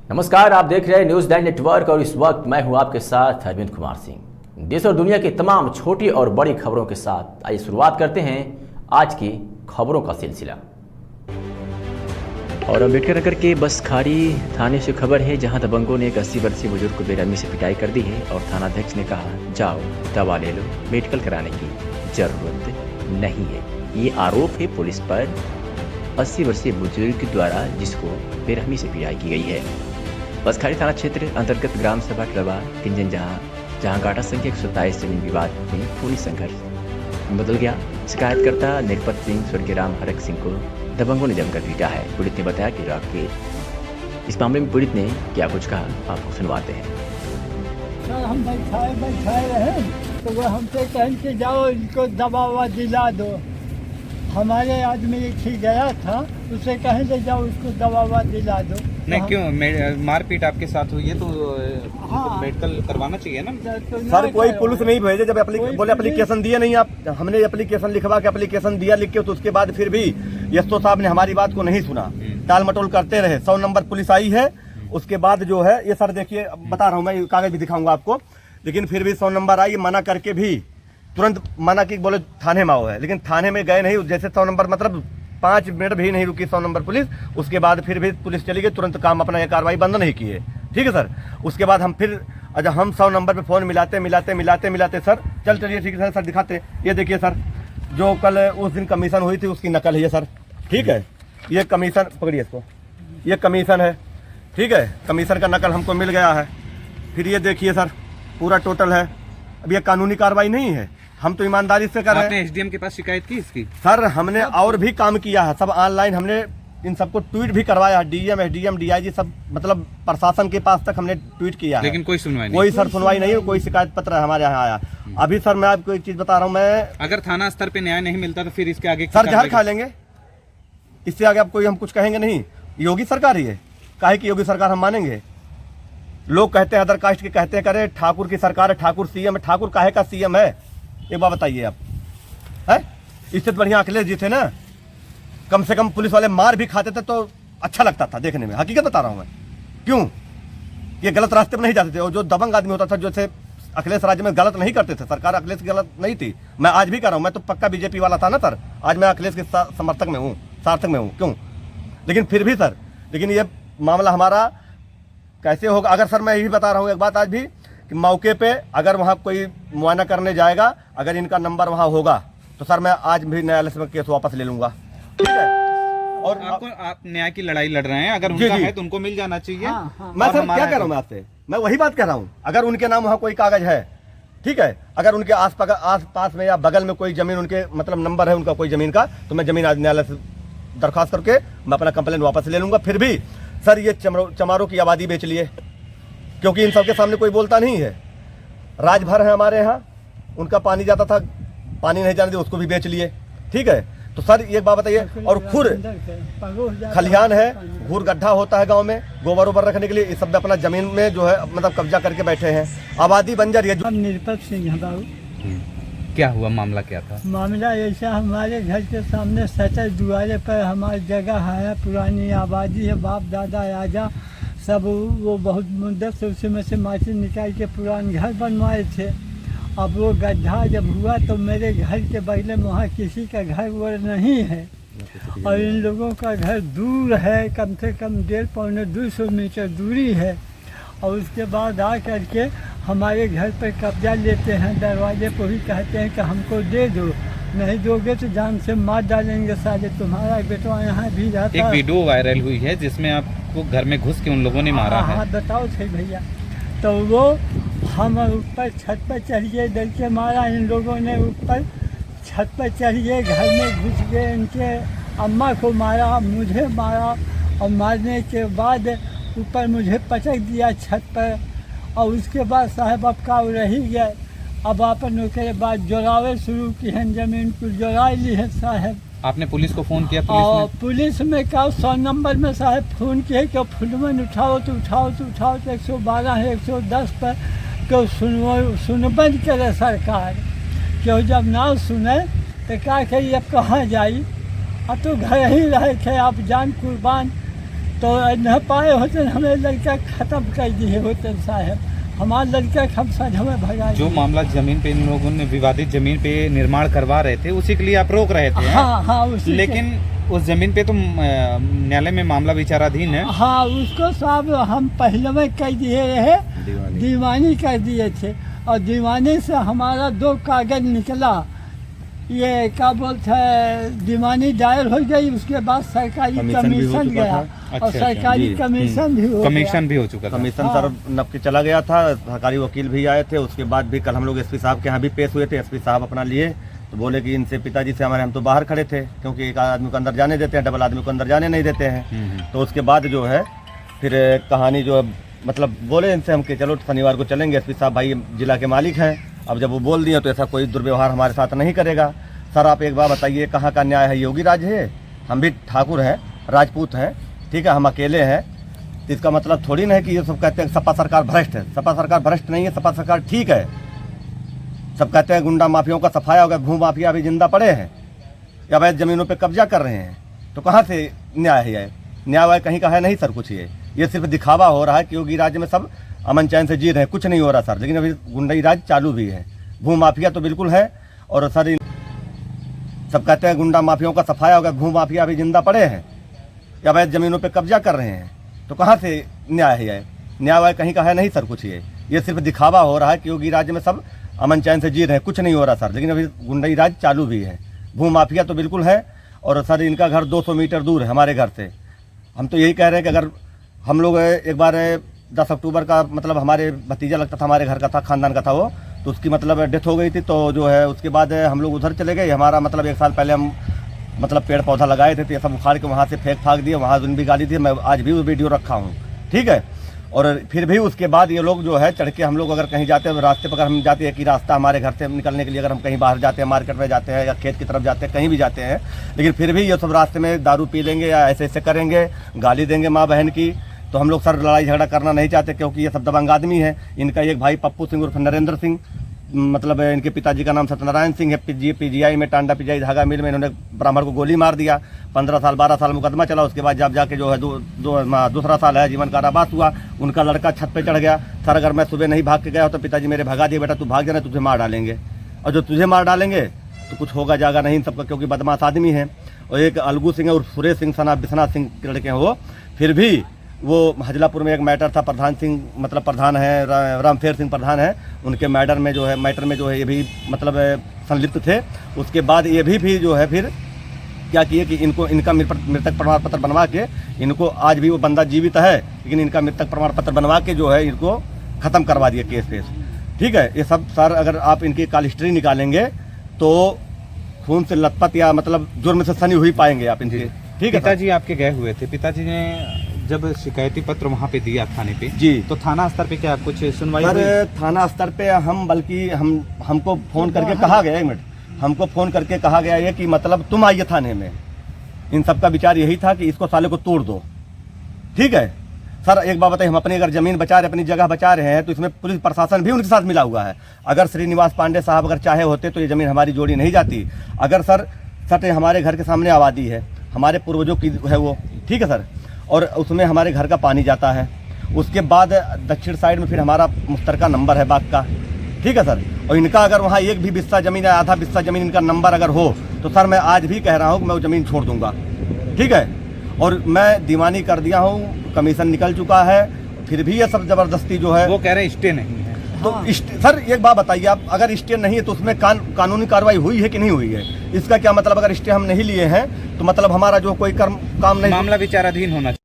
नमस्कार, आप देख रहे हैं न्यूज़ 9 नेटवर्क और इस वक्त मैं हूं आपके साथ अरविंद कुमार सिंह। देश और दुनिया की तमाम छोटी और बड़ी खबरों के साथ आइए शुरुआत करते हैं आज की खबरों का सिलसिला। और अम्बेडकर नगर के बसखारी थाने से खबर है, जहां दबंगों ने एक 80 वर्षीय बुजुर्ग को बेरहमी से पिटाई कर दी है और थानाध्यक्ष ने कहा, जाओ दवा ले लो, मेडिकल कराने की जरूरत नहीं है। ये आरोप है पुलिस पर 80 वर्षीय बुजुर्ग द्वारा, जिसको बेरहमी से पिटाई की गई है। बसखारी थाना क्षेत्र अंतर्गत ग्राम सभा टलवा किंजन, जहां गाटा संख्या 127 जमीन विवाद में पूरी संघर्ष बदल गया। शिकायतकर्ता निरपत सिंह स्वर्गीय राम हरक सिंह को दबंगों ने जमकर पीटा है। पीड़ित ने बताया कि रात के इस मामले में पीड़ित ने क्या कुछ कहा, आपको सुनवाते हैं। सर, हम बैठाए रहे तो वो हमसे कहें कि जाओ इनको दवा दिला दो। हमारे आदमी एक ही गया था, उसे कहें ले जाओ उसको दवा दिला दो। नहीं, क्यों मारपीट आपके साथ हुई है तो मेडिकल करवाना चाहिए ना। तो सर, कोई पुलिस नहीं भेजे। जब बोले एप्लीकेशन दिए नहीं आप, हमने एप्लीकेशन लिखवा के एप्लीकेशन दिया लिख के, तो उसके बाद फिर भी यस्तो साहब ने हमारी बात को नहीं सुना, टाल मटोल करते रहे। 100 नंबर पुलिस आई है, उसके बाद जो है ये सर देखिए बता रहा हूँ, मैं कागज भी दिखाऊंगा आपको, लेकिन फिर भी 100 नंबर आई, मना करके भी तुरंत मना की, बोले थाने में आओ है, लेकिन थाने में गए नहीं। जैसे 100 नंबर मतलब 5 मिनट भी नहीं रुकी 100 नंबर पुलिस, उसके बाद फिर भी पुलिस चली गई, तुरंत काम अपना, ये कार्रवाई बंद नहीं किए। ठीक है सर। उसके बाद हम फिर हम 100 नंबर पे फोन मिलाते सर, चलिए ठीक है सर दिखाते। ये देखिए सर, जो कल उस दिन कमीशन हुई थी उसकी नकल है ये सर। ठीक है, ये कमीशन पकड़िए इसको, ये कमीशन है। ठीक है, कमीशन का नकल हमको मिल गया है। फिर ये देखिए सर, पूरा टोटल है। अब ये कानूनी कार्रवाई नहीं है, हम तो ईमानदारी से कर रहे हैं। आपने एसडीएम के पास शिकायत की इसकी? सर, हमने और भी काम किया है, सब ऑनलाइन हमने इन सबको ट्वीट भी करवाया है। डीएम, एसडीएम, डीआईजी सब, मतलब प्रशासन के पास तक हमने ट्वीट किया है, लेकिन कोई सुनवाई नहीं। कोई सर सुनवाई नहीं है, कोई शिकायत पत्र हमारे यहाँ आया। अभी सर मैं आपको एक चीज बता रहा हूँ, मैं अगर थाना स्तर पे न्याय नहीं मिलता तो फिर इसके आगे सर जहर खा लेंगे। इससे आगे आप कोई हम कुछ कहेंगे नहीं। योगी सरकार ही है, काहे की योगी सरकार हम मानेंगे? लोग कहते हैं अदर कास्ट के, कहते हैं करे ठाकुर की सरकार है, ठाकुर सीएम है। ठाकुर काहे का सीएम है, एक बात बताइए आप। है इससे बढ़िया अखिलेश जी थे ना, कम से कम पुलिस वाले मार भी खाते थे तो अच्छा लगता था देखने में। हकीकत बता रहा हूं मैं, क्यों ये गलत रास्ते पर नहीं जाते थे। और जो दबंग आदमी होता था, जैसे अखिलेश राज्य में गलत नहीं करते थे, सरकार अखिलेश की गलत नहीं थी। मैं आज भी कर रहा हूं, मैं तो पक्का बीजेपी वाला था ना सर। आज मैं अखिलेश के समर्थक में हूँ, सार्थक में हूँ। क्यों? लेकिन फिर भी सर, लेकिन ये मामला हमारा कैसे होगा? अगर सर मैं यही बता रहा हूँ एक बात आज भी, कि मौके पे अगर वहाँ कोई मुआयना करने जाएगा, अगर इनका नंबर वहाँ होगा तो सर मैं आज भी न्यायालय से केस वापस ले लूंगा। ठीक है। और आप न्याय की लड़ाई लड़ रहे हैं, अगर उनका है तो उनको मिल जाना चाहिए। मैं सर क्या कह रहा हूँ, मैं आपसे मैं वही बात कह रहा हूँ। अगर उनके नाम वहाँ कोई कागज है, ठीक है, अगर उनके आस पास में या बगल में कोई जमीन, उनके मतलब नंबर है उनका कोई जमीन का, तो मैं जमीन आज न्यायालय से दरखास्त करके मैं अपना कंप्लेंट वापस ले लूंगा। फिर भी सर ये चमारों की आबादी बेच लिए, क्योंकि इन सबके सामने कोई बोलता नहीं है। राजभर है हमारे यहाँ, उनका पानी जाता था, पानी नहीं जाने दिया, उसको भी बेच लिए। ठीक है, तो सर एक बात बताइए। और खुर खलिहान है, घूर गड्ढा होता है गांव में गोबर वोबर रखने के लिए, इस सब अपना जमीन में जो है मतलब कब्जा करके बैठे हैं, आबादी बंजर। ये हम निरपत सिंह हैं बाबू। क्या हुआ, मामला क्या था? मामला ऐसा, हमारे घर के सामने सटर दुआरे पर हमारी जगह है, पुरानी आबादी है, बाप दादा राजा सब, वो बहुत मुद्दत से उसमें से माटी निकाल के पुराने घर बनवाए थे। अब वो गड्ढा जब हुआ तो मेरे घर के बगले में वहाँ किसी का घर वो नहीं है, और इन लोगों का घर दूर है, कम से कम 150-200 मीटर दूरी है। और उसके बाद आ करके हमारे घर पर कब्जा लेते हैं, दरवाजे पर ही कहते हैं कि हमको दे दो, नहीं दोगे तो जान से मार डालेंगे साले, तुम्हारा बेटा यहाँ भी रहता है। एक वीडियो वायरल हुई है जिसमें आपको घर में घुस के उन लोगों ने मारा है। हाँ, बताओ सही भैया। तो वो हम ऊपर छत पर चढ़िए, डर के मारा इन लोगों ने, ऊपर छत पर चढ़िए, घर में घुस गए, इनके अम्मा को मारा, मुझे मारा, और मारने के बाद ऊपर मुझे पटक दिया छत पर। और उसके बाद साहब अब का रही गए, अब अपन के बाद जोड़ावे शुरू की हैं, जमीन को जोड़ा ली है साहब। आपने पुलिस को फोन किया? पुलिस में क्या 100 नंबर में साहब फोन किए कि फुलमन उठाओ तो 112 है, 110 पर क्यों सुनबंद करे सरकार। क्यों जब ना सुने तो क्या कही, अब कहाँ जाई, अब तो घर ही रहे थे, आप जान कुर्बान तो न पाए होते हमें लड़का ख़त्म कर दिए होते साहब, हमारा लड़का हम साथ हमें भगा जो दिए। मामला जमीन पे इन लोगों ने विवादित जमीन पे निर्माण करवा रहे थे उसी के लिए आप रोक रहे थे हैं? हाँ हाँ उसी लेकिन उस जमीन पे तो न्यायालय में मामला विचाराधीन है। हाँ उसको साहब हम पहले में कह दिए रहे, दीवानी कर दिए थे और दीवानी से हमारा 2 कागज निकला, ये क्या बोलते हैं दीवानी दायर हो गई, उसके बाद सरकारी कमीशन गया और सरकारी कमीशन भी हो कमीशन भी हो चुका था। कमीशन हाँ। सर नब के चला गया था, सरकारी वकील भी आए थे, उसके बाद भी कल हम लोग एसपी साहब के यहाँ भी पेश हुए थे। एसपी साहब अपना लिए तो बोले कि इनसे पिताजी से हमारे हम तो बाहर खड़े थे क्योंकि एक आदमी को अंदर जाने देते हैं, डबल आदमी को अंदर जाने नहीं देते हैं। तो उसके बाद जो है फिर कहानी जो मतलब बोले इनसे हम कि चलो शनिवार को चलेंगे, एसपी साहब भाई जिला के मालिक हैं, अब जब वो बोल दिए तो ऐसा कोई दुर्व्यवहार हमारे साथ नहीं करेगा। सर आप एक बार बताइए कहाँ का न्याय है? योगी राज है, हम भी ठाकुर हैं, राजपूत हैं, ठीक है, हम अकेले हैं, तो इसका मतलब थोड़ी ना है कि ये सब कहते हैं सपा सरकार भ्रष्ट है। सपा सरकार भ्रष्ट नहीं है, सपा सरकार ठीक है। सब कहते हैं गुंडा माफियाओं का सफाया हो गया, भू माफिया अभी जिंदा पड़े हैं या अवैध जमीनों पे कब्जा कर रहे हैं, तो कहाँ से न्याय है? न्याय कहीं का है नहीं सर कुछ। ये सिर्फ दिखावा हो रहा है कि योगी राज्य में सब अमन चैन से जी रहे हैं, कुछ नहीं हो रहा सर। लेकिन अभी गुंडई राज चालू भी है, भू माफिया तो बिल्कुल है। और सर सब कहते हैं गुंडा माफियाओं का सफाया हो गया, भू माफिया अभी जिंदा पड़े हैं या अवैध जमीनों पे कब्जा कर रहे हैं, तो कहाँ से न्याय है? न्याय कहीं का है नहीं सर कुछ। ये सिर्फ दिखावा हो रहा है कि योगी राज्य में सब अमन चैन से जी रहे हैं, कुछ नहीं हो रहा सर। लेकिन अभी गुंडई राज चालू भी है, भू माफिया तो बिल्कुल है। और सर इनका घर 200 मीटर दूर है हमारे घर से। हम तो यही कह रहे हैं कि अगर हम लोग एक बार 10 अक्टूबर का मतलब हमारे भतीजा लगता था, हमारे घर का था, खानदान का था वो, तो उसकी मतलब डेथ हो गई थी, तो जो है उसके बाद हम लोग उधर चले गए। हमारा मतलब 1 साल पहले हम मतलब पेड़ पौधा लगाए थे, तो ये सब उखाड़ के वहाँ से फेंक फाक दिए, वहाँ भी गाली दी। मैं आज भी वो वीडियो रखा हूँ, ठीक है। और फिर भी उसके बाद ये लोग जो है चढ़ के, हम लोग अगर कहीं जाते हैं रास्ते पर, अगर हम जाते हैं कि रास्ता हमारे घर से निकलने के लिए, अगर हम कहीं बाहर जाते हैं, मार्केट में जाते हैं या खेत की तरफ जाते हैं, कहीं भी जाते हैं, लेकिन फिर भी ये सब रास्ते में दारू पी लेंगे या ऐसे ऐसे करेंगे, गाली देंगे माँ बहन की। तो हम लोग सर लड़ाई झगड़ा करना नहीं चाहते क्योंकि ये सब दबंग आदमी है। इनका एक भाई पप्पू सिंह उर्फ नरेंद्र सिंह, मतलब इनके पिताजी का नाम सत्यनारायण सिंह है, पीजीआई में टांडा पिजाई धागा मिल में इन्होंने ब्राह्मण को गोली मार दिया। 15 साल 12 साल मुकदमा चला, उसके बाद जब जाके जो है दूसरा साल है जीवन कारावास हुआ। उनका लड़का छत पे चढ़ गया, सर अगर मैं सुबह नहीं भाग के गया हो तो पिताजी मेरे भगा दिए, बेटा तू भाग जाना, तुझे मार डालेंगे। और जो तुझे मार डालेंगे तो कुछ होगा जागा नहीं इन सबका, क्योंकि बदमाश आदमी है। और एक अलगू सिंह और सुरेश सिंह सना विश्वनाथ सिंह के लड़के हैं वो। फिर भी वो हजलापुर में एक मैटर था, प्रधान सिंह मतलब प्रधान है, रामफेर सिंह प्रधान है, उनके मैटर में जो है ये भी मतलब संलिप्त थे। उसके बाद ये भी जो है फिर क्या किए कि इनका मृतक प्रमाण पत्र बनवा के इनको, आज भी वो बंदा जीवित है लेकिन इनका मृतक प्रमाण पत्र बनवा के जो है इनको ख़त्म करवा दिया केस पेश, ठीक है। ये सब सर अगर आप इनकी कॉल हिस्ट्री निकालेंगे तो खून से लथपथ या मतलब जुर्म से सनी हुई पाएंगे आप इनके, ठीक है। पिताजी आपके गए हुए थे, पिताजी ने जब शिकायती पत्र वहाँ पे दिया थाने पे, जी, तो थाना स्तर पे क्या कुछ सुनवाई हुई? सर थाना स्तर पे हम बल्कि हमको फोन करके कहा गया, 1 मिनट, हमको फोन करके कहा गया ये कि मतलब तुम आइए थाने में। इन सब का विचार यही था कि इसको साले को तोड़ दो, ठीक है। सर एक बात बताइए, हम अपनी अगर जमीन बचा रहे, अपनी जगह बचा रहे हैं, तो इसमें पुलिस प्रशासन भी उनके साथ मिला हुआ है। अगर श्रीनिवास पांडे साहब अगर चाहे होते तो ये जमीन हमारी जोड़ी नहीं जाती। अगर सर हमारे घर के सामने आबादी है, हमारे पूर्वजों की है वो, ठीक है सर, और उसमें हमारे घर का पानी जाता है। उसके बाद दक्षिण साइड में फिर हमारा मुश्तरका नंबर है बाग का, ठीक है सर। और इनका अगर वहाँ 1 भी बिस्सा जमीन या आधा बिस्सा जमीन इनका नंबर अगर हो तो सर मैं आज भी कह रहा हूँ कि मैं वो ज़मीन छोड़ दूंगा, ठीक है। और मैं दीवानी कर दिया हूँ, कमीशन निकल चुका है, फिर भी ये सब ज़बरदस्ती जो है, वो कह रहे हैं स्टे नहीं है। तो सर एक बात बताइए आप, अगर स्टे नहीं है तो उसमें कानूनी कार्रवाई हुई है कि नहीं हुई है? इसका क्या मतलब? अगर स्टे हम नहीं लिए हैं तो मतलब हमारा जो कोई काम नहीं, मामला विचाराधीन होना चाहिए।